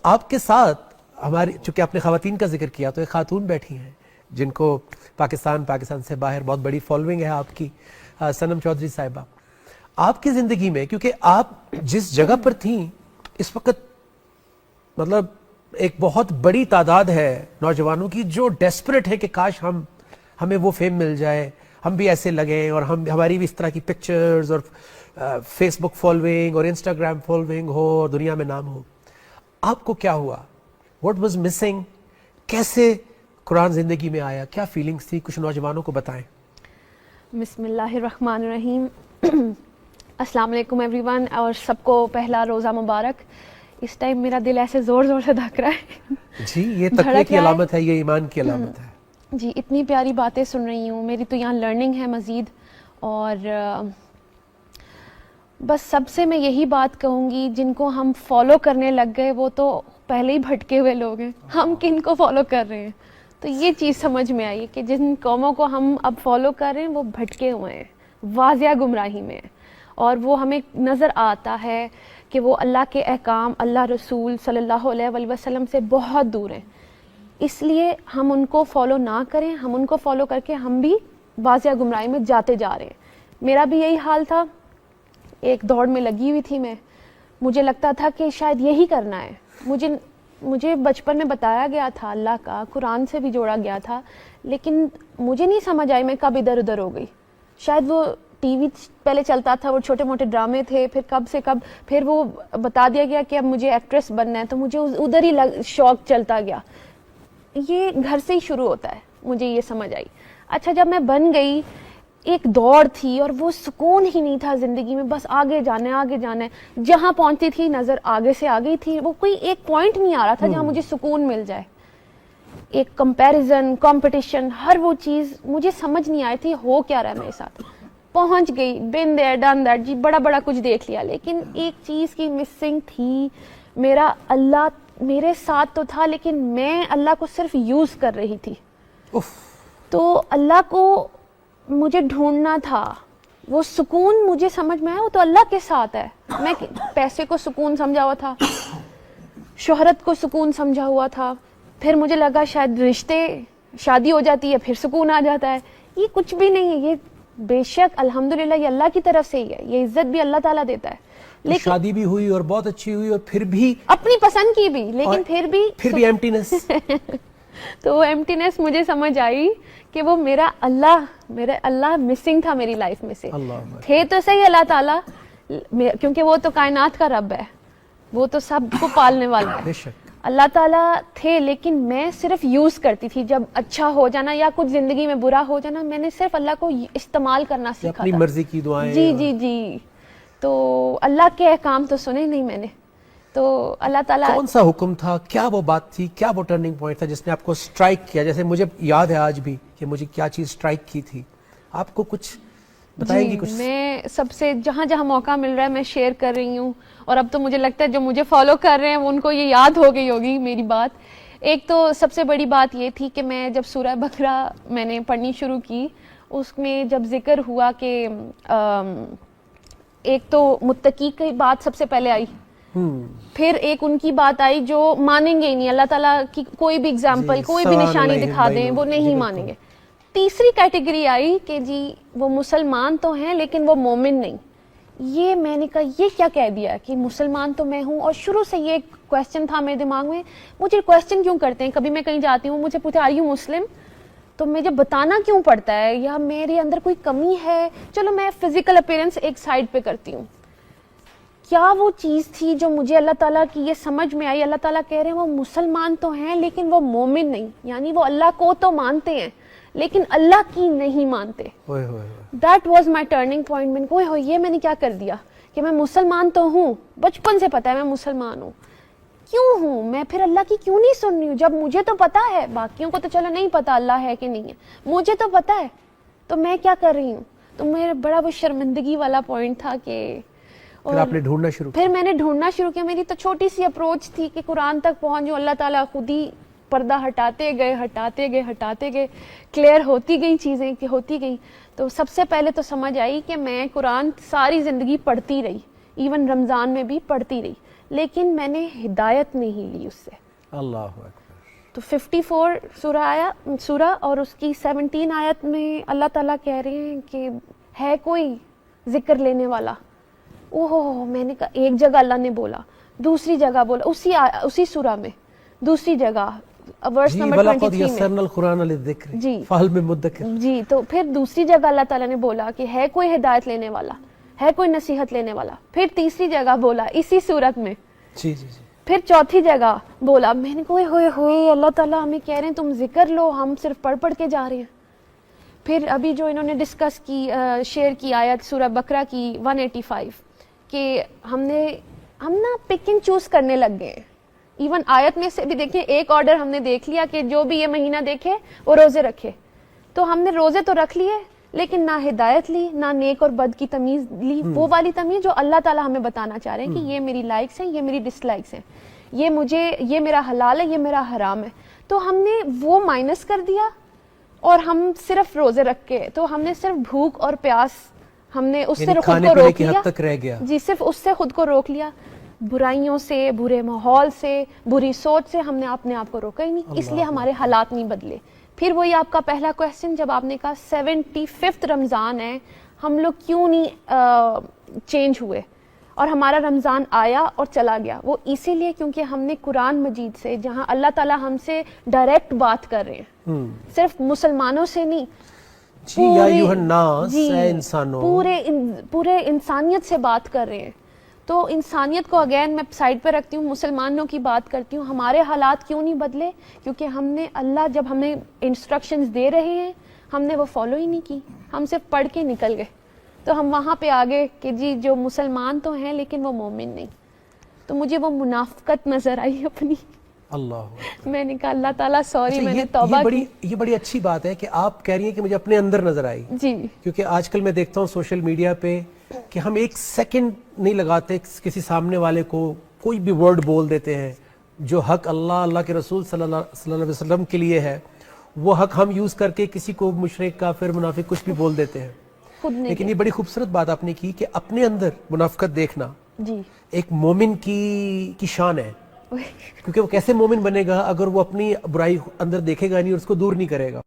آپ کے ساتھ ہماری, چونکہ آپ نے خواتین کا ذکر کیا, تو ایک خاتون بیٹھی ہیں جن کو پاکستان سے باہر بہت بڑی فالوئنگ ہے آپ کی, صنم چودھری صاحبہ. آپ کی زندگی میں, کیونکہ آپ جس جگہ پر تھیں اس وقت, مطلب ایک بہت بڑی تعداد ہے نوجوانوں کی جو ڈیسپریٹ ہے کہ کاش ہمیں وہ فیم مل جائے, ہم بھی ایسے لگیں اور ہماری بھی اس طرح کی پکچرز اور فیس بک فالوئنگ اور انسٹاگرام فالوئنگ ہو اور دنیا میں نام ہو. آپ کو کیا ہوا؟ What was missing? کیسے قرآن زندگی میں آیا؟ کیا فیلنگس تھی؟ کچھ نوجوانوں کو بتائیں. بسم اللہ الرحمن الرحیم. السلام علیکم ایوری ون, اور سب کو پہلا روزہ مبارک. اس ٹائم میرا دل ایسے زور زور سے دھک رہا ہے. جی, یہ تقوی کی علامت ہے, یہ ایمان کی علامت ہے. جی, اتنی پیاری باتیں سن رہی ہوں. میری تو یہاں لرننگ ہے مزید, اور بس سب سے میں یہی بات کہوں گی, جن کو ہم فالو کرنے لگ گئے وہ تو پہلے ہی بھٹکے ہوئے لوگ ہیں. ہم کن کو فالو کر رہے ہیں؟ تو یہ چیز سمجھ میں آئی کہ جن قوموں کو ہم اب فالو کر رہے ہیں وہ بھٹکے ہوئے ہیں, واضح گمراہی میں ہیں, اور وہ ہمیں نظر آتا ہے کہ وہ اللہ کے احکام, اللہ رسول صلی اللہ علیہ وآلہ وسلم سے بہت دور ہیں. اس لیے ہم ان کو فالو نہ کریں. ہم ان کو فالو کر کے ہم بھی واضح گمراہی میں جاتے جا رہے ہیں. میرا بھی یہی حال تھا, ایک دوڑ میں لگی ہوئی تھی میں. مجھے لگتا تھا کہ شاید یہی کرنا ہے. مجھے بچپن میں بتایا گیا تھا اللہ کا, قرآن سے بھی جوڑا گیا تھا, لیکن مجھے نہیں سمجھ آئی میں کب ادھر ادھر ہو گئی. شاید وہ ٹی وی پہلے چلتا تھا, وہ چھوٹے موٹے ڈرامے تھے, پھر کب سے کب پھر وہ بتا دیا گیا کہ اب مجھے ایکٹریس بننا ہے, تو مجھے ادھر ہی شوق چلتا گیا. یہ گھر سے ہی شروع ہوتا ہے, مجھے یہ سمجھ آئی. اچھا, جب میں بن گئی, ایک دوڑ تھی اور وہ سکون ہی نہیں تھا زندگی میں. بس آگے جانا ہے, آگے جانا ہے. جہاں پہنچتی تھی نظر آگے سے آگے تھی, وہ کوئی ایک پوائنٹ نہیں آ رہا تھا جہاں مجھے سکون مل جائے. ایک کمپیریزن, کمپٹیشن, ہر وہ چیز مجھے سمجھ نہیں آئی تھی ہو کیا رہا ہے میرے ساتھ. پہنچ گئی, بن دیئر ڈن دیٹ, جی بڑا بڑا کچھ دیکھ لیا, لیکن ایک چیز کی مسنگ تھی. میرا اللہ میرے ساتھ تو تھا, لیکن میں اللہ کو صرف یوز کر رہی تھی. تو اللہ کو مجھے ڈھونڈنا تھا. وہ سکون مجھے سمجھ میں آیا, وہ تو اللہ کے ساتھ ہے. میں پیسے کو سکون سمجھا ہوا تھا, شہرت کو سکون سمجھا ہوا تھا, پھر مجھے لگا شاید رشتے, شادی ہو جاتی ہے پھر سکون آ جاتا ہے. یہ کچھ بھی نہیں ہے. یہ بے شک الحمدللہ یہ اللہ کی طرف سے ہی ہے, یہ عزت بھی اللہ تعالیٰ دیتا ہے. لیکن شادی بھی ہوئی اور بہت اچھی ہوئی, اور پھر بھی اپنی پسند کی بھی, لیکن پھر بھی ایمٹینس. تو وہ ایمٹینس مجھے سمجھ آئی کہ وہ میرا اللہ مسنگ تھا میری لائف میں سے. تھے تو صحیح اللہ تعالیٰ, کیونکہ وہ تو کائنات کا رب ہے, وہ تو سب کو پالنے والا ہے. اللہ تعالیٰ تھے, لیکن میں صرف یوز کرتی تھی. جب اچھا ہو جانا یا کچھ زندگی میں برا ہو جانا, میں نے صرف اللہ کو استعمال کرنا سیکھا تھا, اپنی مرضی کی دعائیں. جی. تو اللہ کے احکام تو سنے نہیں میں نے. تو اللہ تعالیٰ کون سا حکم تھا, کیا وہ بات تھی, کیا وہ ٹرننگ پوائنٹ تھا جس نے آپ کو اسٹرائک کیا؟ جیسے مجھے یاد ہے آج بھی کہ مجھے کیا چیز اسٹرائک کی تھی. آپ کو کچھ بتائیں گی؟ کچھ میں سب سے جہاں جہاں موقع مل رہا ہے میں شیئر کر رہی ہوں, اور اب تو مجھے لگتا ہے جو مجھے فالو کر رہے ہیں ان کو یہ یاد ہو گئی ہوگی میری بات. ایک تو سب سے بڑی بات یہ تھی کہ میں جب سورہ بقرہ میں نے پڑھنی شروع کی, اس میں جب ذکر ہوا کہ ایک تو متقی کی بات سب سے پہلے آئی, پھر ایک ان کی بات آئی جو مانیں گے ہی نہیں, اللہ تعالیٰ کی کوئی بھی اگزامپل, کوئی بھی نشانی دکھا دیں وہ نہیں مانیں گے. تیسری کیٹیگری آئی کہ جی وہ مسلمان تو ہیں لیکن وہ مومن نہیں. یہ میں نے کہا یہ کیا کہہ دیا کہ مسلمان تو میں ہوں, اور شروع سے یہ کویسچن تھا میرے دماغ میں. مجھے کویسچن کیوں کرتے ہیں, کبھی میں کہیں جاتی ہوں مجھے پوچھتے آر یو مسلم, تو مجھے بتانا کیوں پڑتا ہے, یا میرے اندر کوئی کمی ہے. چلو میں فزیکل اپیرنس ایک سائڈ پہ کرتی ہوں. کیا وہ چیز تھی جو مجھے اللہ تعالیٰ کی یہ سمجھ میں آئی. اللہ تعالیٰ کہہ رہے ہیں وہ مسلمان تو ہیں لیکن وہ مومن نہیں, یعنی وہ اللہ کو تو مانتے ہیں لیکن اللہ کی نہیں مانتے. That was my turning point. میں کو یہ میں نے کیا کر دیا کہ میں مسلمان تو ہوں, بچپن سے پتا ہے میں مسلمان ہوں, کیوں ہوں میں پھر اللہ کی کیوں نہیں سن رہی ہوں جب مجھے تو پتا ہے. باقیوں کو تو چلو نہیں پتا اللہ ہے کہ نہیں ہے, مجھے تو پتا ہے, تو میں کیا کر رہی ہوں. تو میرا بڑا وہ شرمندگی والا پوائنٹ تھا کہ پھر آپ نے ڈھونڈنا شروع کیا. پھر میں نے ڈھونڈنا شروع کیا. میری تو چھوٹی سی اپروچ تھی کہ قرآن تک پہنچوں. اللہ تعالیٰ خود ہی پردہ ہٹاتے گئے, کلیئر ہوتی گئی چیزیں کہ ہوتی گئی. تو سب سے پہلے تو سمجھ آئی کہ میں قرآن ساری زندگی پڑھتی رہی, ایون رمضان میں بھی پڑھتی رہی, لیکن میں نے ہدایت نہیں لی اس سے. اللہ اکبر. تو 54 سورہ اور اس کی 17 آیت میں اللہ تعالیٰ کہہ رہے ہیں کہ ہے کوئی ذکر لینے والا. اوہ میں نے کہا ایک جگہ اللہ نے بولا, دوسری جگہ بولا اسی سورہ میں, دوسری جگہ ورس نمبر 23 میں القرآن للذکر جی فہل من مدکر. جی, تو پھر دوسری جگہ اللہ تعالیٰ نے بولا کہ ہے کوئی ہدایت لینے والا, ہے کوئی نصیحت لینے والا. پھر تیسری جگہ بولا اسی صورت میں. جی جی جی. پھر چوتھی جگہ بولا. میں نے کہا ہوئے اللہ تعالیٰ ہمیں کہہ رہے ہیں تم ذکر لو, ہم صرف پڑھ کے جا رہے ہیں. پھر ابھی جو انہوں نے ڈسکس کی شیئر کی آیت سورہ بقرہ کی 185 کہ ہم نا پک اینڈ چوز کرنے لگ گئے ہیں. ایون آیت میں سے بھی دیکھیں ایک آرڈر ہم نے دیکھ لیا کہ جو بھی یہ مہینہ دیکھے وہ روزے رکھے. تو ہم نے روزے تو رکھ لیے لیکن نہ ہدایت لی, نہ نیک اور بد کی تمیز لی, وہ والی تمیز جو اللہ تعالیٰ ہمیں بتانا چاہ رہے ہیں کہ یہ میری لائکس ہیں, یہ میری ڈس لائکس ہیں, یہ میرا حلال ہے, یہ میرا حرام ہے. تو ہم نے وہ مائنس کر دیا اور ہم صرف روزے رکھ کے, تو ہم نے صرف بھوک اور پیاس ہم نے اس سے خود کو روک لیا. تک رہ گیا. جی, صرف اس سے خود کو روک لیا. برائیوں سے, برے ماحول سے, بری سوچ سے ہم نے اپنے آپ کو روکا ہی نہیں, اس لیے ہمارے حالات نہیں بدلے. پھر وہی آپ کا پہلا کویسچن جب آپ نے کہا 75 رمضان ہے, ہم لوگ کیوں نہیں چینج ہوئے اور ہمارا رمضان آیا اور چلا گیا. وہ اسی لیے کیونکہ ہم نے قرآن مجید سے, جہاں اللہ تعالیٰ ہم سے ڈائریکٹ بات کر رہے ہیں, صرف مسلمانوں سے نہیں, پورے انسانیت سے بات کر رہے ہیں. تو انسانیت کو اگین میں سائڈ پہ رکھتی ہوں, مسلمانوں کی بات کرتی ہوں. ہمارے حالات کیوں نہیں بدلے؟ کیونکہ ہم نے اللہ جب ہمیں انسٹرکشنز دے رہے ہیں ہم نے وہ فالو ہی نہیں کی, ہم صرف پڑھ کے نکل گئے. تو ہم وہاں پہ آگے کہ جی جو مسلمان تو ہیں لیکن وہ مومن نہیں. تو مجھے وہ منافقت نظر آئی اپنی. اللہ, میں نے کہا اللہ تعالیٰ سوری, میں نے توبہ کی. یہ بڑی اچھی بات ہے کہ آپ کہہ رہی ہیں کہ مجھے اپنے اندر نظر آئی. جی, کیونکہ آج کل میں دیکھتا ہوں سوشل میڈیا پہ کہ ہم ایک سیکنڈ نہیں لگاتے کسی سامنے والے کو کوئی بھی ورڈ بول دیتے ہیں جو حق اللہ کے رسول صلی اللہ علیہ وسلم کے لیے ہے, وہ حق ہم یوز کر کے کسی کو مشرک, کافر, منافق کچھ بھی بول دیتے ہیں. لیکن یہ بڑی خوبصورت بات آپ نے کی کہ اپنے اندر منافقت دیکھنا جی ایک مومن کی شان ہے. کیونکہ وہ کیسے مومن بنے گا اگر وہ اپنی برائی اندر دیکھے گا نہیں اور اس کو دور نہیں کرے گا.